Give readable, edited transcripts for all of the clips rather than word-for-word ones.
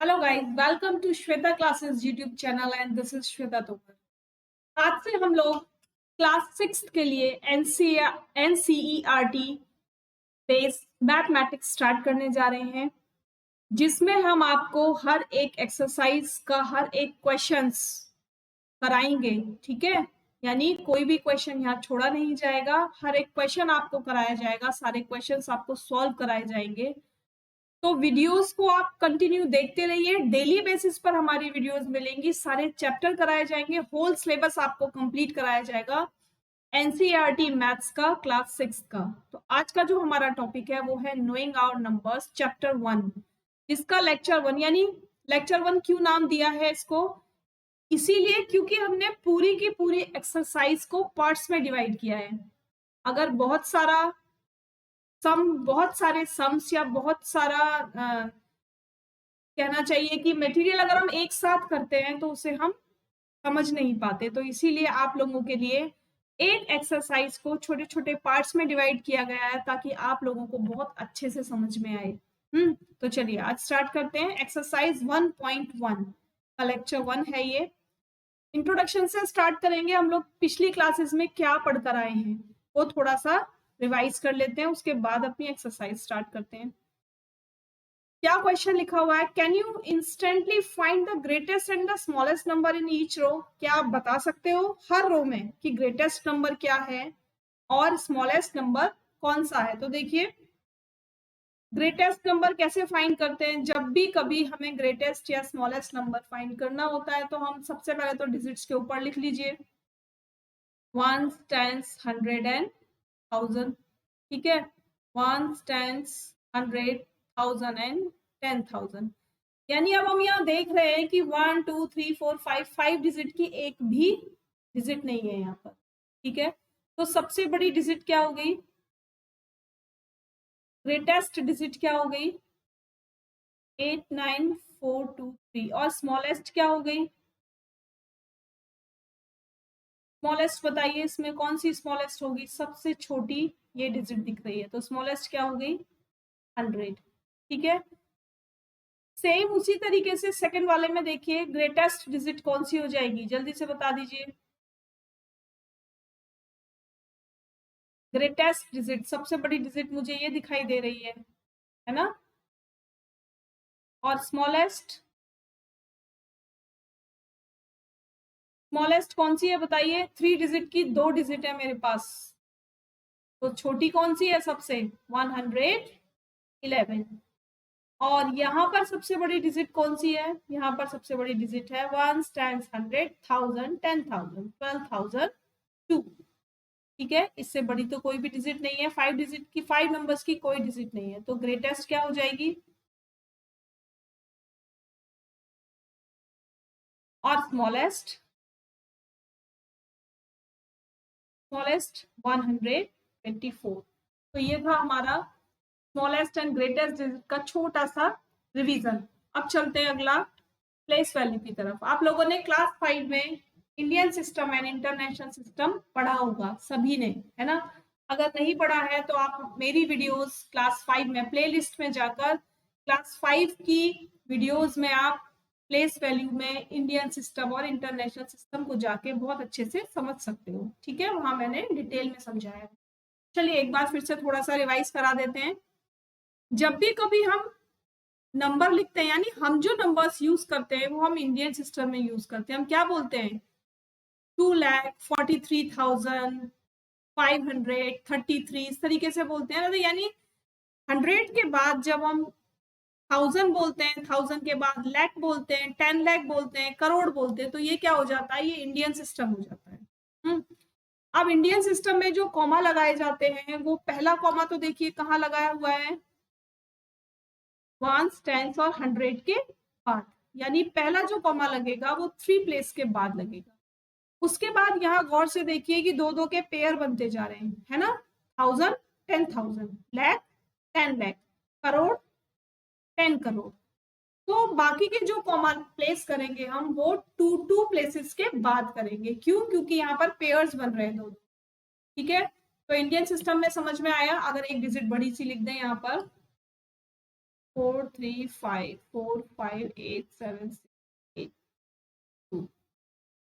Hello guys, welcome to Shweta classes YouTube channel and this is Shweta Tomar. आज से हम लोग क्लास 6 के लिए एनसीईआरटी बेस्ड मैथमेटिक्स स्टार्ट करने जा रहे हैं, जिसमें हम आपको हर एक एक्सरसाइज का हर एक क्वेश्चंस कराएंगे। ठीक है, यानी कोई भी क्वेश्चन यहाँ छोड़ा नहीं जाएगा, हर एक क्वेश्चन आपको कराया जाएगा, सारे क्वेश्चंस आपको सॉल्व कराए जाएंगे। तो वीडियोस को आप कंटिन्यू देखते रहिए, डेली बेसिस पर हमारी वीडियोस मिलेंगी, सारे चैप्टर कराए जाएंगे, होल सिलेबस आपको कंप्लीट कराया जाएगा एनसीईआरटी मैथ्स का क्लास 6 का। तो आज का जो हमारा टॉपिक है वो है नोइंग आवर नंबर्स चैप्टर 1, इसका लेक्चर 1। यानी लेक्चर 1 क्यों नाम दिया है इसको? इसीलिए क्योंकि हमने पूरी की पूरी एक्सरसाइज को पार्ट्स में डिवाइड किया है। अगर बहुत सारे सम्स या बहुत सारा कहना चाहिए कि मटेरियल अगर हम एक साथ करते हैं तो उसे हम समझ नहीं पाते, तो इसीलिए आप लोगों के लिए एक एक्सरसाइज को छोटे छोटे पार्ट्स में डिवाइड किया गया है ताकि आप लोगों को बहुत अच्छे से समझ में आए। तो चलिए आज स्टार्ट करते हैं। एक्सरसाइज 1.1 का लेक्चर 1 है ये। इंट्रोडक्शन से स्टार्ट करेंगे। हम लोग पिछली क्लासेस में क्या पढ़कर आए हैं वो थोड़ा सा रिवाइज कर लेते हैं, उसके बाद अपनी एक्सरसाइज स्टार्ट करते हैं। क्या क्वेश्चन लिखा हुआ है? Can you instantly find the greatest and the smallest number in each row? क्या आप बता सकते हो हर रो में कि ग्रेटेस्ट नंबर क्या है और स्मॉलेस्ट नंबर कौन सा है? तो देखिए, ग्रेटेस्ट नंबर कैसे फाइंड करते हैं? जब भी कभी हमें ग्रेटेस्ट या स्मॉलेस्ट नंबर फाइंड करना होता है तो हम सबसे पहले तो डिजिट्स के ऊपर लिख लीजिए, ones, tens, hundred and thousand. ठीक है, ones, tens, hundred, thousand and 10,000। यानी अब हम यहाँ देख रहे हैं कि 1 2 3 4 5 डिजिट की एक भी डिजिट नहीं है यहाँ पर। ठीक है, तो सबसे बड़ी डिजिट क्या हो गई? ग्रेटेस्ट डिजिट क्या हो गई? 89423। और स्मॉलेस्ट क्या हो गई? स्मॉलेस्ट बताइए, इसमें कौन सी स्मॉलेस्ट होगी? सबसे छोटी ये डिजिट दिख रही है, तो स्मॉलेस्ट क्या हो गई? 100। ठीक है, सेम उसी तरीके से सेकंड वाले में देखिए, ग्रेटेस्ट डिजिट कौन सी हो जाएगी? जल्दी से बता दीजिए। ग्रेटेस्ट डिजिट, सबसे बड़ी डिजिट मुझे ये दिखाई दे रही है ना? और स्मॉलेस्ट, स्मॉलेस्ट कौन सी है बताइए? 3 डिजिट की 2 डिजिट है मेरे पास, तो छोटी कौन सी है सबसे? 111। और यहाँ पर सबसे बड़ी डिजिट कौन सी है? यहाँ पर सबसे बड़ी डिजिट है 1 टेंस 100 1000 10,000 12,002। ठीक है, इससे बड़ी तो कोई भी डिजिट नहीं है। 5 डिजिट की, 5 नंबर्स की कोई डिजिट नहीं है, तो ग्रेटेस्ट क्या हो जाएगी? और स्मॉलेस्ट, स्मॉलेस्ट 124। तो ये था हमारा स्मॉलेस्ट एंड ग्रेटेस्ट डिजिट का छोटा सा रिवीजन। अब चलते हैं अगला प्लेस वैल्यू की तरफ। आप लोगों ने क्लास 5 में Indian system and international system पढ़ा होगा, सभी ने, है ना? अगर नहीं पढ़ा है तो आप मेरी वीडियोस क्लास 5 में प्लेलिस्ट में जाकर क्लास 5 की वीडियोस में आप प्लेस वैल्यू में इंडियन सिस्टम और इंटरनेशनल सिस्टम को जाके बहुत अच्छे से समझ सकते हो। ठीक है, वहां मैंने डिटेल में समझाया। चलिए एक बार फिर से थोड़ा सा रिवाइज करा देते हैं। जब भी कभी हम नंबर लिखते हैं, यानी हम जो नंबर्स यूज करते हैं वो हम इंडियन सिस्टम में यूज करते हैं। हम क्या बोलते हैं? 2,43,533, इस तरीके से बोलते हैं ना। तो यानी 100 के बाद जब हम 1000 बोलते हैं, 1000 के बाद लाख बोलते हैं, 10 लाख बोलते हैं, करोड़ बोलते हैं, तो ये क्या हो जाता है? ये इंडियन सिस्टम हो जाता है। अब इंडियन सिस्टम में जो कॉमा लगाए जाते हैं, वो पहला कॉमा तो देखिए कहाँ लगाया हुआ है? वंस, टेंस और 100 के बाद, यानी पहला जो कॉमा लगेगा वो 3 प्लेस के बाद लगेगा। उसके बाद यहाँ गौर से देखिए कि दो दो के पेयर बनते जा रहे हैं, है ना? 1000 10,000, लाख 10 लाख, करोड़ 10 करोड़। तो बाकी के जो कॉमा प्लेस करेंगे हम वो 2 प्लेसेस के बाद करेंगे। क्यों? क्योंकि यहाँ पर पेयर्स बन रहे हैं दो। ठीक है, तो इंडियन सिस्टम में समझ में आया। अगर एक डिजिट बड़ी सी लिख दें यहाँ पर, 435458782।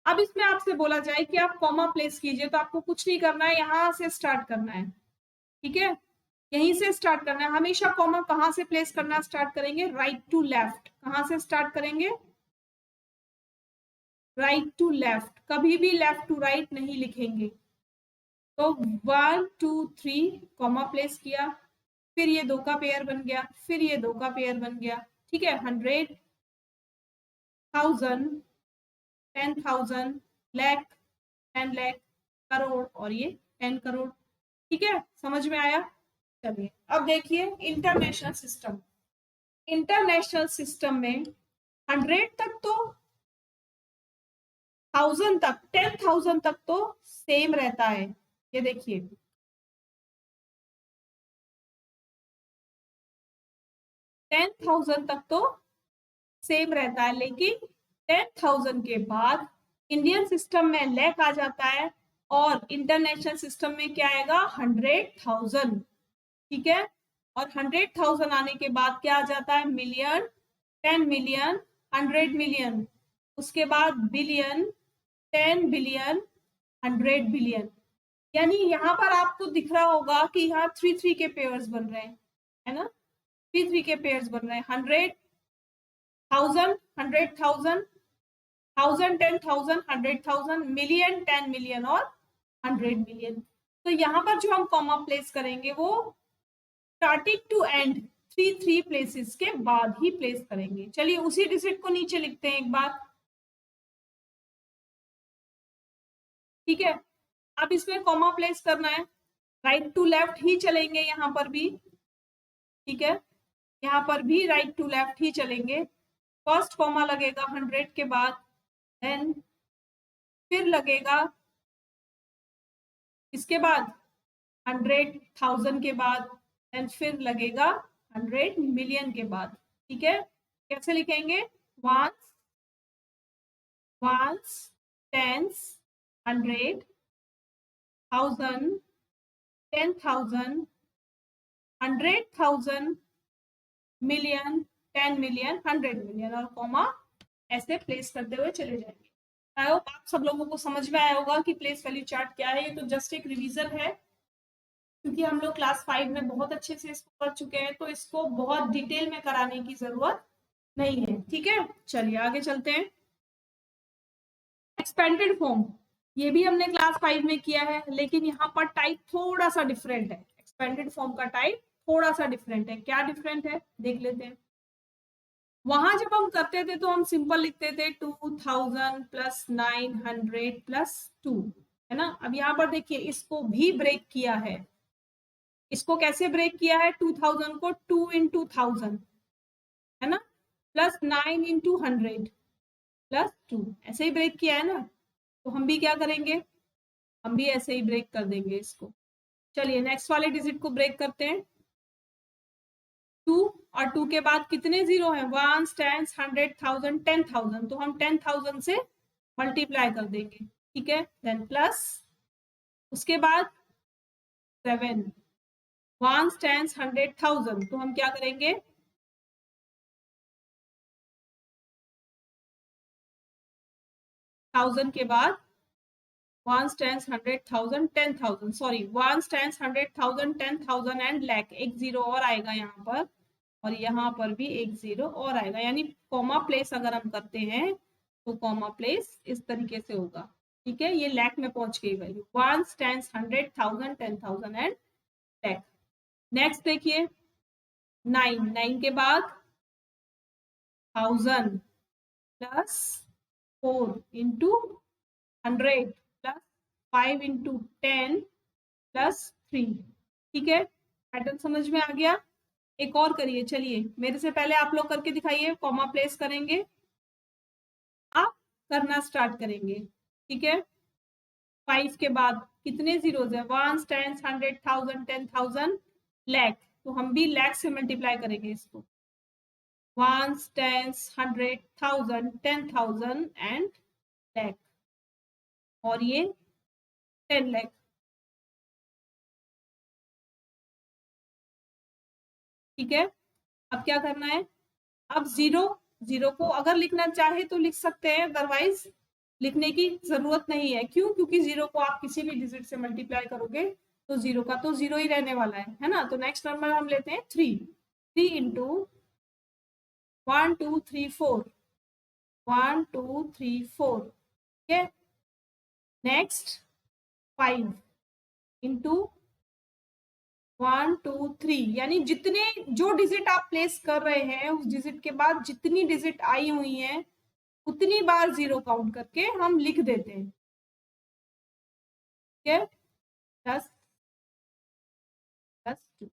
अब इसमें आपसे बोला जाए कि आप कॉमा प्लेस कीजिए, तो आपको कुछ नहीं करना है, यहां से स्टार्ट करना है। ठीक है, यहीं से स्टार्ट करना है। हमेशा कॉमा कहां से प्लेस करना स्टार्ट करेंगे? Right to left. कहां से स्टार्ट करेंगे? राइट टू लेफ्ट, कभी भी लेफ्ट टू राइट नहीं लिखेंगे। तो 1 2 3 कॉमा प्लेस किया, फिर ये 2 का पेयर बन गया, फिर ये 2 का पेयर बन गया। ठीक है, 100, 1000, 10,000, लाख, 10 लाख, करोड़, और ये 10 करोड़। ठीक है, समझ में आया? चलिए अब देखिए इंटरनेशनल सिस्टम। इंटरनेशनल सिस्टम में 100 तक तो, 1000 तक, 10,000 तक तो सेम रहता है। ये देखिए 10,000 तक तो सेम रहता है, लेकिन 10,000 के बाद इंडियन सिस्टम में लैख आ जाता है और इंटरनेशनल सिस्टम में क्या आएगा? 100,000। ठीक है, और 100,000 आने के बाद क्या आ जाता है? मिलियन, 10 मिलियन, 100 मिलियन, उसके बाद बिलियन, 10 बिलियन, 100 बिलियन। यानी यहाँ पर आपको दिख रहा होगा कि यहाँ 3 के पेयर्स बन रहे हैं, है ना? 3 के पेयर्स बन रहे हैं। 100,000, 100,000, 1000, 10,000, 100,000, मिलियन, 10 मिलियन, और 100 मिलियन। तो यहाँ पर जो हम कॉमा प्लेस करेंगे वो स्टार्टिंग टू एंड 3 प्लेसेस के बाद ही प्लेस करेंगे। चलिए उसी डिजिट को नीचे लिखते हैं एक बार। ठीक है, अब इसमें कॉमा प्लेस करना है, राइट टू लेफ्ट ही चलेंगे यहाँ पर भी। ठीक है, यहाँ पर भी राइट टू लेफ्ट ही चलेंगे। फर्स्ट कॉमा लगेगा 100 के बाद, देन फिर लगेगा इसके बाद 100,000 के बाद, एंड फिर लगेगा 100 मिलियन के बाद। ठीक है, कैसे लिखेंगे? Ones, ones, tens, 100, 1000, 10,000, 100,000, million, 10 million, 100 million, और कॉमा ऐसे प्लेस करते हुए चले जाएंगे। आई होप आप सब लोगों को समझ में आया होगा कि प्लेस वैल्यू चार्ट क्या है। ये तो जस्ट एक रिवीजन है, क्योंकि हम लोग क्लास 5 में बहुत अच्छे से इसको कर चुके हैं, तो इसको बहुत डिटेल में कराने की जरूरत नहीं है। ठीक है, चलिए आगे चलते हैं। एक्सपेंडेड फॉर्म, ये भी हमने क्लास 5 में किया है, लेकिन यहाँ पर टाइप थोड़ा सा डिफरेंट है। एक्सपेंडेड फॉर्म का टाइप थोड़ा सा डिफरेंट है। क्या डिफरेंट है देख लेते हैं। वहां जब हम करते थे तो हम सिंपल लिखते थे 2000 प्लस 900 प्लस 2, है ना? अब यहाँ पर देखिए इसको भी ब्रेक किया है। इसको कैसे ब्रेक किया है? 2000 को 2 इंटू 1000, है ना, प्लस 9 इंटू 100 प्लस 2, ऐसे ही ब्रेक किया है ना। तो हम भी क्या करेंगे? हम भी ऐसे ही ब्रेक कर देंगे इसको। चलिए नेक्स्ट वाले डिजिट को ब्रेक करते हैं। 2 और 2 के बाद कितने जीरो हैं? 1 10 100,000 10,000, तो हम 10,000 से मल्टीप्लाई कर देंगे। ठीक है, देन प्लस, उसके बाद 7, 1 10 100,000, तो हम क्या करेंगे? 1000 के बाद 1 10 100,000 10,000, सॉरी 1 10 100,000 10,000 एंड लाख, एक जीरो और आएगा यहाँ पर, और यहाँ पर भी एक जीरो और आएगा। यानी कॉमा प्लेस अगर हम करते हैं तो कॉमा प्लेस इस तरीके से होगा। ठीक है, ये लाख में पहुंच गई वैल्यू, 1 10 100,000 10,000 एंड लाख। नेक्स्ट देखिए 9, 9 के बाद 1000 plus 4 into 100 plus 5 into 10 plus 3। ठीक है, पैटर्न समझ में आ गया? एक और करिए, चलिए मेरे से पहले आप लोग करके दिखाइए। कॉमा प्लेस करेंगे, आप करना स्टार्ट करेंगे। ठीक है, 5 के बाद कितने जीरोज है? 1 10 100,000 10,000 लाख, तो हम भी लाख से मल्टीप्लाई करेंगे इसको। 1 10 100,000 10,000 एंड लाख, और ये 10 लाख। ठीक है, अब क्या करना है, अब जीरो, जीरो को अगर लिखना चाहे तो लिख सकते हैं, अदरवाइज लिखने की जरूरत नहीं है। क्यों? क्योंकि जीरो को आप किसी भी डिजिट से मल्टीप्लाई करोगे तो जीरो का तो जीरो ही रहने वाला है ना। तो नेक्स्ट नंबर हम लेते हैं थ्री। थ्री इंटू 1 2 3 4, 1 2 3 4, ठीक है। नेक्स्ट 5 इंटू 1 2 3, यानी जितने जो डिजिट आप प्लेस कर रहे हैं उस डिजिट के बाद जितनी डिजिट आई हुई है उतनी बार जीरो काउंट करके हम लिख देते हैं, ठीक है। प्लस प्लस 2,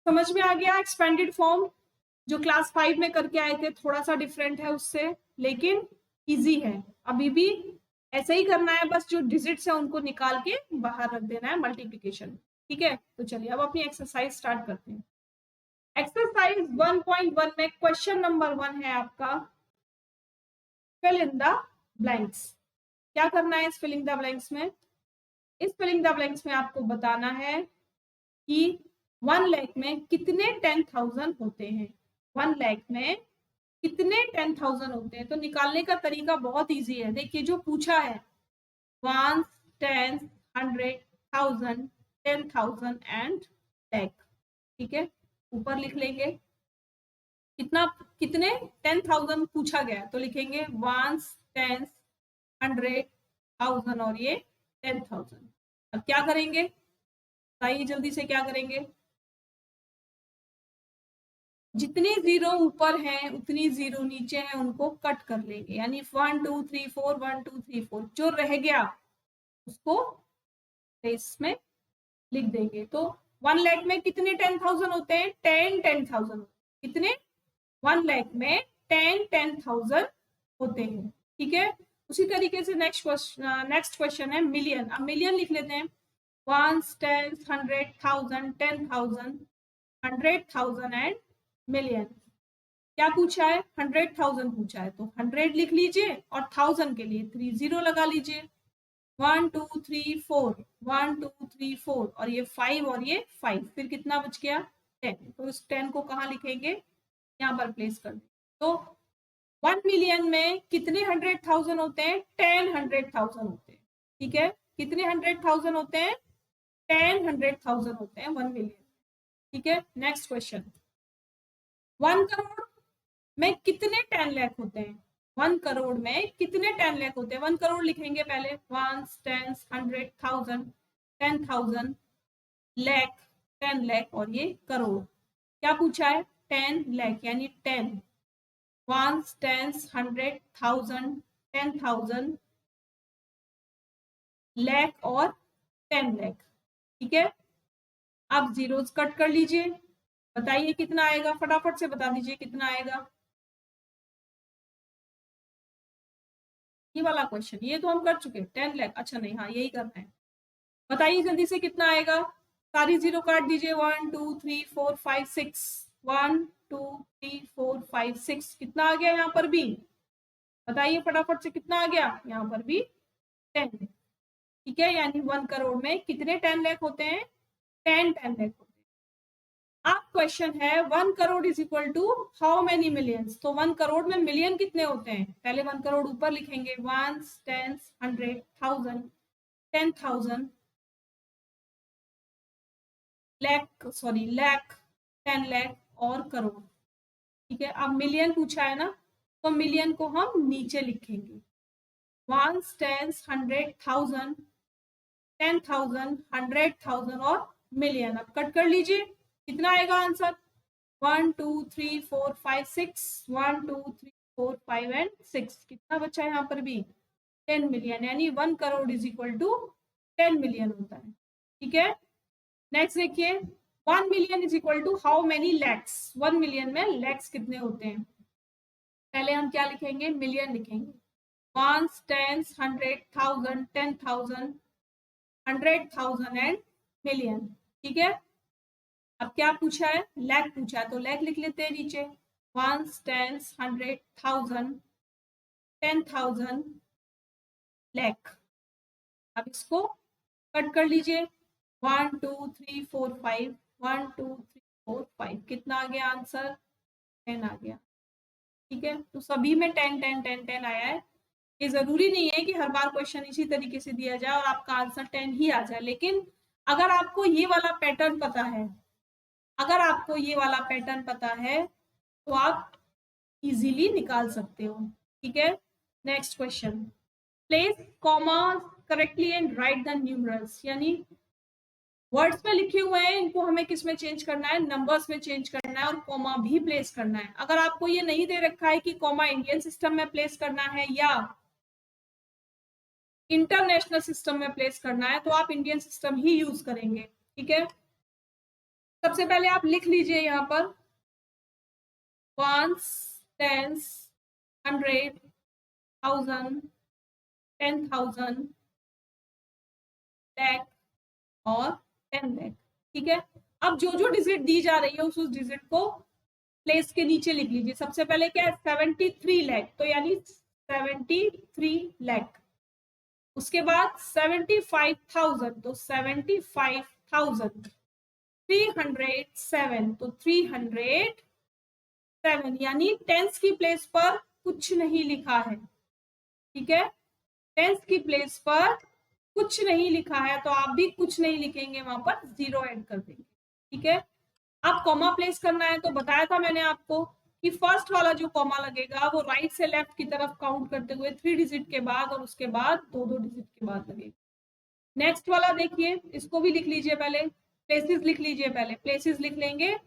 समझ में आ गया एक्सपेंडेड फॉर्म? जो क्लास 5 में करके आए थे थोड़ा सा डिफरेंट है उससे, लेकिन इजी है। अभी भी ऐसे ही करना है, बस जो डिजिट्स है उनको निकाल के बाहर रख देना है मल्टीप्लिकेशन, ठीक है। तो चलिए अब अपनी एक्सरसाइज स्टार्ट करते हैं। एक्सरसाइज 1.1 में क्वेश्चन नंबर 1 है आपका, फिल इन द ब्लैंक्स। क्या करना है इस फिलिंग द ब्लैंक्स में? इस फिलिंग द ब्लैंक्स में आपको बताना है कि 1 लाख में कितने 10,000 होते हैं। 1 लाख में कितने 10,000 होते हैं? तो निकालने का तरीका बहुत इजी है। देखिए जो पूछा है, 1 10 100 1000 10,000 एंड लाख, ठीक है। ऊपर लिख लेंगे कितना, कितने 10,000 पूछा गया तो लिखेंगे 1 10 100 1000 और ये 10,000। अब क्या करेंगे, बताइए जल्दी से क्या करेंगे? जितनी जीरो ऊपर है उतनी जीरो नीचे है, उनको कट कर लेंगे, यानी 1 2 3 4 1 2 3 4, जो रह गया उसको इसमें लिख देंगे। तो 1 लाख में कितने 10,000 होते हैं? 10 10,000। कितने? 1 लाख में 10 10,000 होते हैं, ठीक है। उसी तरीके से नेक्स्ट क्वेश्चन है मिलियन। अब मिलियन लिख लेते हैं, 1 10 100 1000 10,000 100,000 एंड मिलियन। क्या पूछा है? 100,000 पूछा है, तो 100 लिख लीजिए और 1000 के लिए 3 जीरो लगा लीजिए। 1 2 3 4, 1 2 3 4 और ये 5 और ये 5, फिर कितना बच गया? 10। तो इस 10 को कहाँ लिखेंगे? यहाँ पर प्लेस कर दें। तो 1 मिलियन में कितने 100,000 होते हैं? 10 100,000 होते हैं, ठीक है। कितने 100,000 होते हैं? 10 100,000 होते हैं 1 मिलियन, ठीक है। नेक्स्ट क्वेश्चन, 1 करोड़ में कितने 10 लाख होते हैं? 1 करोड़ में कितने 10 लाख होते हैं? 1 करोड़ लिखेंगे पहले, 1 10 100 1000 10,000 लाख 10 लाख और ये करोड़। क्या पूछा है? 10 लाख, यानी 10 1 10 100 1000 10,000 लाख और 10 लाख, ठीक है। अब जीरोस कट कर लीजिए, बताइए कितना आएगा, फटाफट से बता दीजिए कितना आएगा। ये वाला क्वेश्चन, ये तो हम कर चुके, 10 लाख। अच्छा नहीं, हाँ यही करना है। बताइए जल्दी से कितना आएगा, सारी जीरो काट दीजिए। 1 2 3 4 5 6, 1 2 3 4 5 6, कितना आ गया यहाँ पर भी? बताइए फटाफट से कितना आ गया यहाँ पर भी? 10, ठीक है। यानी 1 करोड़ में कितने 10 लाख होते हैं? 10 10 लाख होते हैं। अब क्वेश्चन है 1 crore is equal to how many millions. तो 1 करोड़ में मिलियन कितने होते हैं? पहले 1 करोड़ ऊपर लिखेंगे, 1 10 100 1000 10,000 लाख, सॉरी लाख 10 लाख और करोड़, ठीक है। अब मिलियन पूछा है ना, तो मिलियन को हम नीचे लिखेंगे, 1 10 100 1000 10,000 100,000 और मिलियन। अब कट कर लीजिए, कितना आएगा आंसर? 1 2 3 4 5 6, 1 2 3 4 5 एंड 6, कितना बचा है यहाँ पर भी? 10 मिलियन, यानी 1 crore is equal to 10 million होता है, ठीक है। नेक्स्ट देखिए, 1 million is equal to how many lakhs. 1 million में लैक्स कितने होते हैं? पहले हम क्या लिखेंगे? मिलियन लिखेंगे, 1 10 100 1000 10,000 100,000 एंड मिलियन, ठीक है। अब क्या पूछा है? लैख पूछा है, तो लैख लिख लेते हैं नीचे, 1 10 100 1000 10,000 लैख। अब इसको कट कर लीजिए, 1 2 3 4 5, 1 2 3 4 5 कितना आ गया आंसर? 10 आ गया। ठीक है, तो सभी में 10 10 10 10 आया है। ये जरूरी नहीं है कि हर बार क्वेश्चन इसी तरीके से दिया जाए और आपका आंसर 10 ही आ जाए, लेकिन अगर आपको ये वाला पैटर्न पता है, अगर आपको ये वाला पैटर्न पता है तो आप इजीली निकाल सकते हो। ठीक है, next question, place comma correctly and write the numerals, यानी वर्ड्स में लिखे हुए हैं, इनको हमें किस में चेंज करना है? नंबर्स में चेंज करना है और कॉमा भी प्लेस करना है। अगर आपको ये नहीं दे रखा है कि कॉमा इंडियन सिस्टम में प्लेस करना है या इंटरनेशनल सिस्टम में प्लेस करना है, तो आप इंडियन सिस्टम ही यूज करेंगे। ठीक है, सबसे पहले आप लिख लीजिए यहाँ पर वंस, टेंस, 100, 1000, 10,000, lakh और 10 lakh। ठीक है, अब जो जो डिजिट दी जा रही है उस डिजिट को प्लेस के नीचे लिख लीजिए। सबसे पहले क्या है? 73 लाख, तो यानी 73 लाख। उसके बाद 75,000, तो 75,000। 307, तो 307, यानी टेंस की प्लेस पर कुछ नहीं लिखा है। ठीक है, टेंस की प्लेस पर कुछ नहीं लिखा है, तो आप भी कुछ नहीं लिखेंगे, वहां पर 0 ऐड कर देंगे। ठीक है, अब कॉमा प्लेस करना है, तो बताया था मैंने आपको कि फर्स्ट वाला जो कॉमा लगेगा वो राइट से लेफ्ट की तरफ काउंट करते हुए 3 डिजिट के बाद और उसके बाद 2 डिजिट के बाद लगेगा। नेक्स्ट वाला देखिए, इसको भी लिख लीजिए, पहले प्लेसेस लिख लीजिए, पहले प्लेसेस लिख लेंगे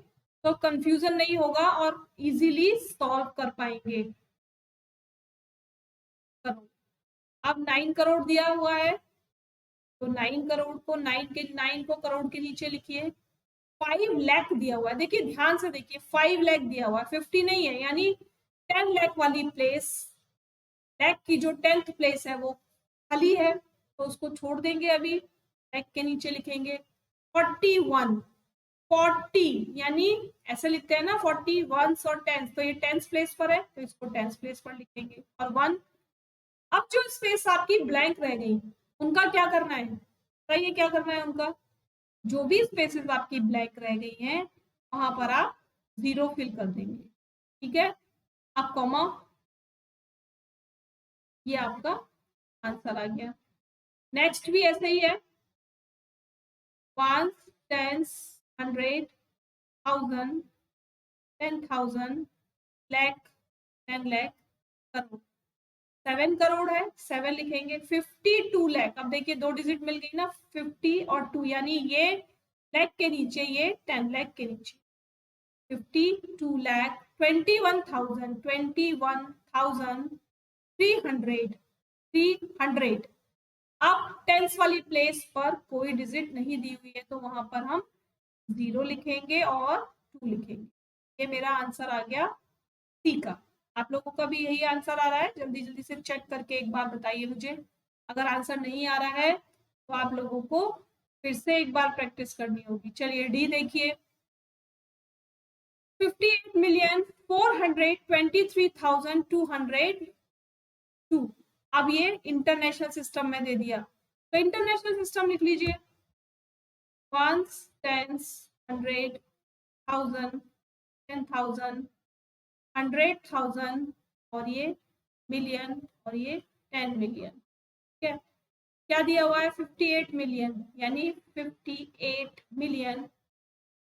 तो कंफ्यूजन नहीं होगा और इजीली सॉल्व कर पाएंगे। अब 9 करोड़ दिया हुआ है, तो 9 करोड़ को 9 को करोड़ के नीचे लिखिए। 5 लाख दिया हुआ है, देखिए ध्यान से देखिए, 5 लाख दिया हुआ है, 50 नहीं है, यानी 10 लाख वाली प्लेस, लाख की जो 10th प्लेस है वो खाली है, तो उसको छोड़ देंगे। अभी लाख के नीचे लिखेंगे 41, 40, यानी ऐसे लिखते हैं ना 40 वंस और 10, तो ये 10th प्लेस पर है, तो इसको 10th प्लेस पर लिखेंगे और 1। अब जो स्पेस आपकी ब्लैंक रह गई उनका क्या करना है? बताइए क्या करना है उनका? जो भी स्पेसेस आपकी ब्लैंक रह गई हैं वहां पर आप 0 फिल कर देंगे। ठीक है, अब कॉमा, ये आपका आंसर आ गया। नेक्स्ट भी ऐसे ही है, वंस, टेंस, 100, 1000, 10,000, लाख, 10 लाख, करोड़। 7 करोड़ है, 7 लिखेंगे। 52 लाख, अब देखिए 2 डिजिट मिल गई ना, 50 और 2, यानी ये लाख के नीचे, ये 10 लाख के नीचे। 52 लाख 21,000, 21,300, 300। अब टेंस वाली प्लेस पर कोई डिजिट नहीं दी हुई है, तो वहां पर हम 0 लिखेंगे और 2 लिखेंगे। ये मेरा आंसर आ गया सी का। आप लोगों का भी यही आंसर आ रहा है? जल्दी जल्दी से चेक करके एक बार बताइए मुझे। अगर आंसर नहीं आ रहा है तो आप लोगों को फिर से एक बार प्रैक्टिस करनी होगी। चलिए डी देखिए, 58,423,202। अब ये इंटरनेशनल सिस्टम में दे दिया, तो इंटरनेशनल सिस्टम लिख लीजिए, वंस, टेंस, 100, 1000, 10,000, 100,000 और ये मिलियन और ये 10 मिलियन। ठीक है, क्या दिया हुआ है? 58 मिलियन, यानी 58 मिलियन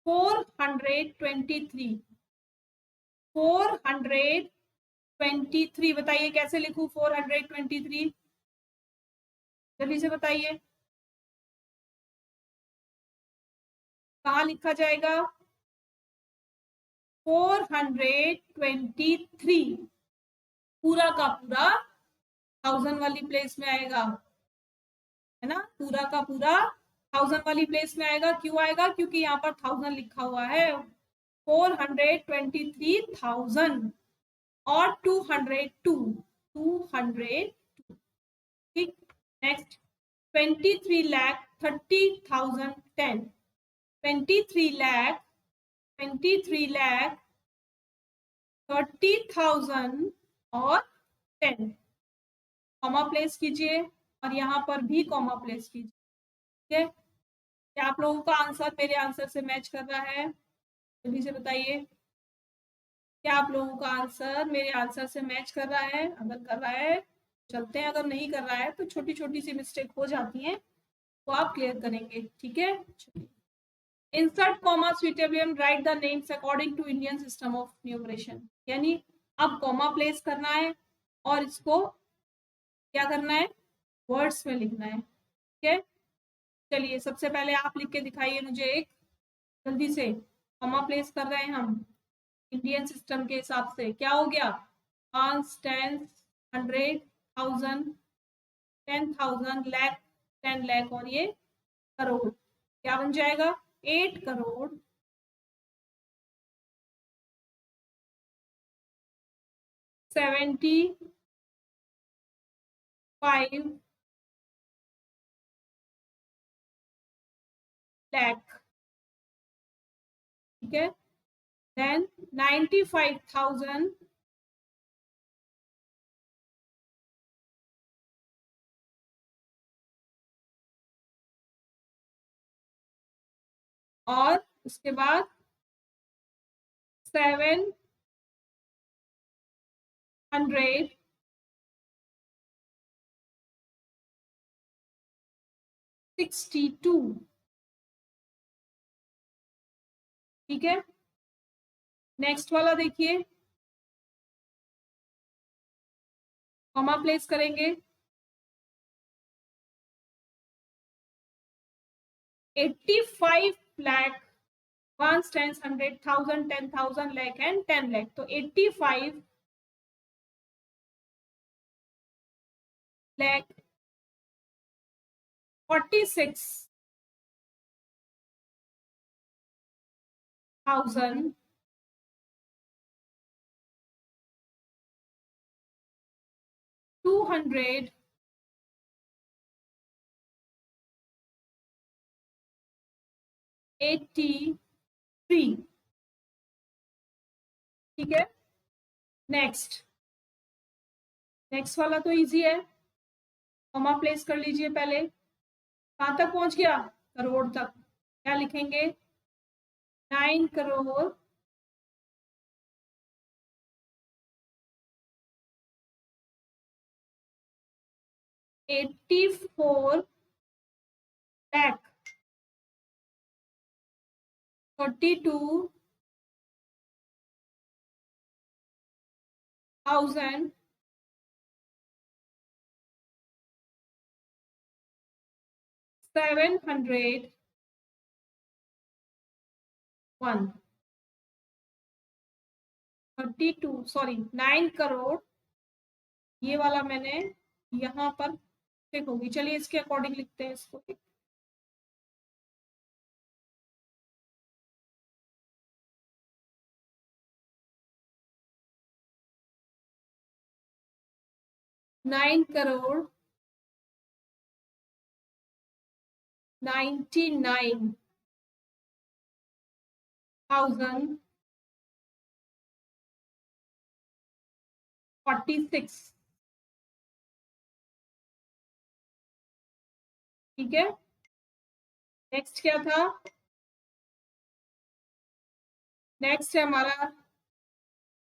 423, 423। बताइए कैसे लिखूं 423? जल्दी से बताइए, कहाँ लिखा जाएगा? 423 पूरा का पूरा 1000 वाली प्लेस में आएगा, है ना? पूरा का पूरा 1000 वाली प्लेस में आएगा। क्यों आएगा? क्योंकि यहाँ पर 1000 लिखा हुआ है। 423,000 और 202, 202। ठीक, नेक्स्ट 23 लाख 30,010, 23 लाख 23 लाख 30,000 और 10, कॉमा प्लेस कीजिए और यहाँ पर भी कॉमा प्लेस कीजिए। ठीक है, क्या आप लोगों का आंसर मेरे आंसर से मैच कर रहा है? जल्दी से बताइए, क्या आप लोगों का आंसर मेरे आंसर से मैच कर रहा है? अगर कर रहा है चलते हैं, अगर नहीं कर रहा है तो छोटी छोटी सी मिस्टेक हो जाती है, तो आप क्लियर करेंगे, ठीक है। Insert comma suitably and write the names according to Indian system of numeration, यानी अब कॉमा प्लेस करना है और इसको क्या करना है, वर्ड्स में लिखना है, ठीक है। चलिए सबसे पहले आप लिख के दिखाइए मुझे एक, जल्दी से। कॉमा प्लेस कर रहे हैं हम इंडियन सिस्टम के हिसाब से, क्या हो गया, 5, 10, 100, 1000, 10,000, लाख, 10 लाख और ये करोड़, क्या बन जाएगा, 8 करोड़ 75 लाख, ठीक है। देन 95,000 और उसके बाद 762, ठीक है। नेक्स्ट वाला देखिए, कॉमा प्लेस करेंगे, 85 लाख, 1, 10, 100, 1000, 10,000, लाख एंड 10 लाख, तो 85 लाख 46,280 थ्री, ठीक है। नेक्स्ट, नेक्स्ट वाला तो इजी है, कॉमा प्लेस कर लीजिए पहले, कहां तक पहुंच गया, करोड़ तक, क्या लिखेंगे, 9 करोड़ 84 लाख 32,701 32, सॉरी 9 करोड़, ये वाला मैंने यहाँ पर ठीक होगी, चलिए इसके अकॉर्डिंग लिखते हैं इसको, 9 करोड़ 99,046, ठीक है। नेक्स्ट क्या था, नेक्स्ट है हमारा,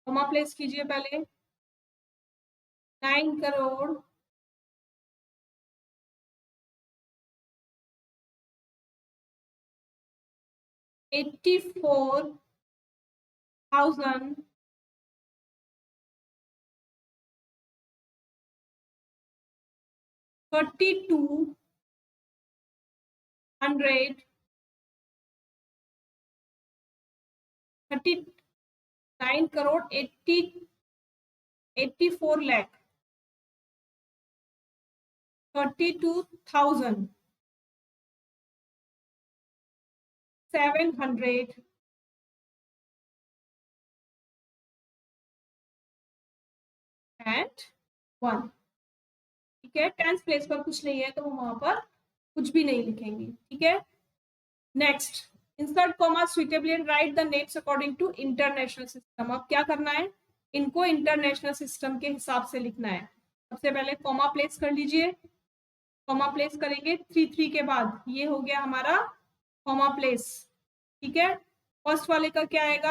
कॉमा प्लेस कीजिए पहले, 9 करोड़ 84,032 39 करोड़ 84 लाख 32,701, ठीक है। 10th प्लेस पर कुछ नहीं है तो हम वहां पर कुछ भी नहीं लिखेंगे, ठीक है। Next, insert comma suitably and write the names according to international system, अब क्या करना है, इनको इंटरनेशनल सिस्टम के हिसाब से लिखना है। सबसे पहले कॉमा प्लेस कर लीजिए, कॉमा प्लेस करेंगे 3 3 के बाद, ये हो गया हमारा कॉमा प्लेस, ठीक है। फर्स्ट वाले का क्या आएगा?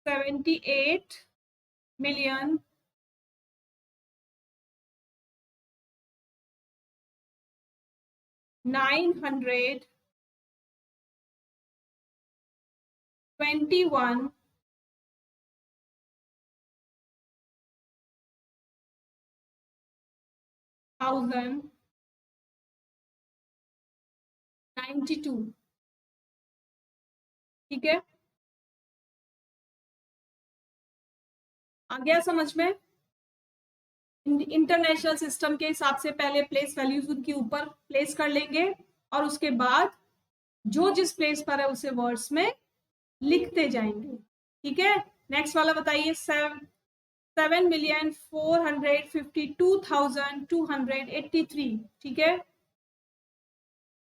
78,921,000 92। ठीक है, आ गया समझ में? इंटरनेशनल सिस्टम के हिसाब से पहले प्लेस वैल्यूज उनके ऊपर प्लेस कर लेंगे और उसके बाद जो जिस प्लेस पर है उसे वर्ड्स में लिखते जाएंगे। ठीक है, नेक्स्ट वाला बताइए। 7,452,283। ठीक है,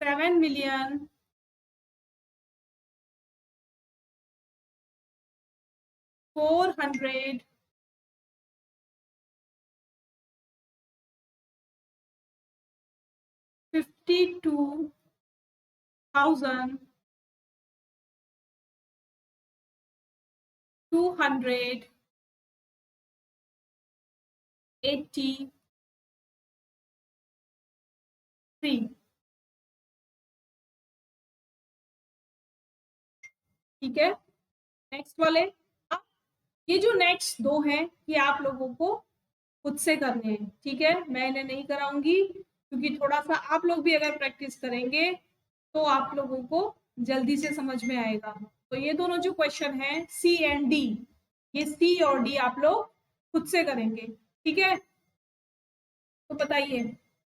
7,400,000 52,283। ठीक है, नेक्स्ट वाले। अब ये जो नेक्स्ट दो हैं ये आप लोगों को खुद से करने हैं। ठीक है, मैं इन्हें नहीं कराऊंगी क्योंकि थोड़ा सा आप लोग भी अगर प्रैक्टिस करेंगे तो आप लोगों को जल्दी से समझ में आएगा। तो ये दोनों जो क्वेश्चन है सी एंड डी, ये सी और डी आप लोग खुद से करेंगे। ठीक है, तो बताइए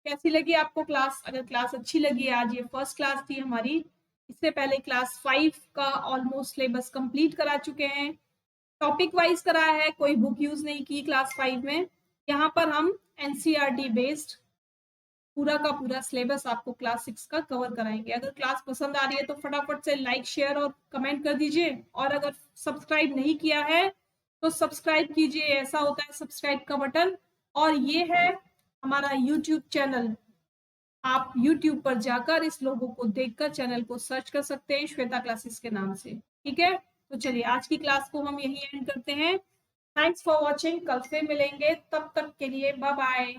कैसी लगी आपको क्लास? अगर क्लास अच्छी लगी, आज ये फर्स्ट क्लास थी हमारी, इससे पहले क्लास 5 का ऑलमोस्ट सिलेबस कंप्लीट करा चुके हैं, टॉपिक वाइज कराया है, कोई बुक यूज नहीं की क्लास 5 में। यहाँ पर हम एनसीईआरटी बेस्ड पूरा का पूरा सिलेबस आपको क्लास 6 का कवर कराएंगे। अगर क्लास पसंद आ रही है तो फटाफट से लाइक शेयर और कमेंट कर दीजिए, और अगर सब्सक्राइब नहीं किया है तो सब्सक्राइब कीजिए, ऐसा होता है सब्सक्राइब का बटन। और ये है हमारा यूट्यूब चैनल, आप यूट्यूब पर जाकर इस लोगों को देखकर चैनल को सर्च कर सकते हैं श्वेता क्लासेस के नाम से। ठीक है, तो चलिए आज की क्लास को हम यही एंड करते हैं। थैंक्स फॉर वॉचिंग, कल फिर मिलेंगे, तब तक के लिए बाय बाय।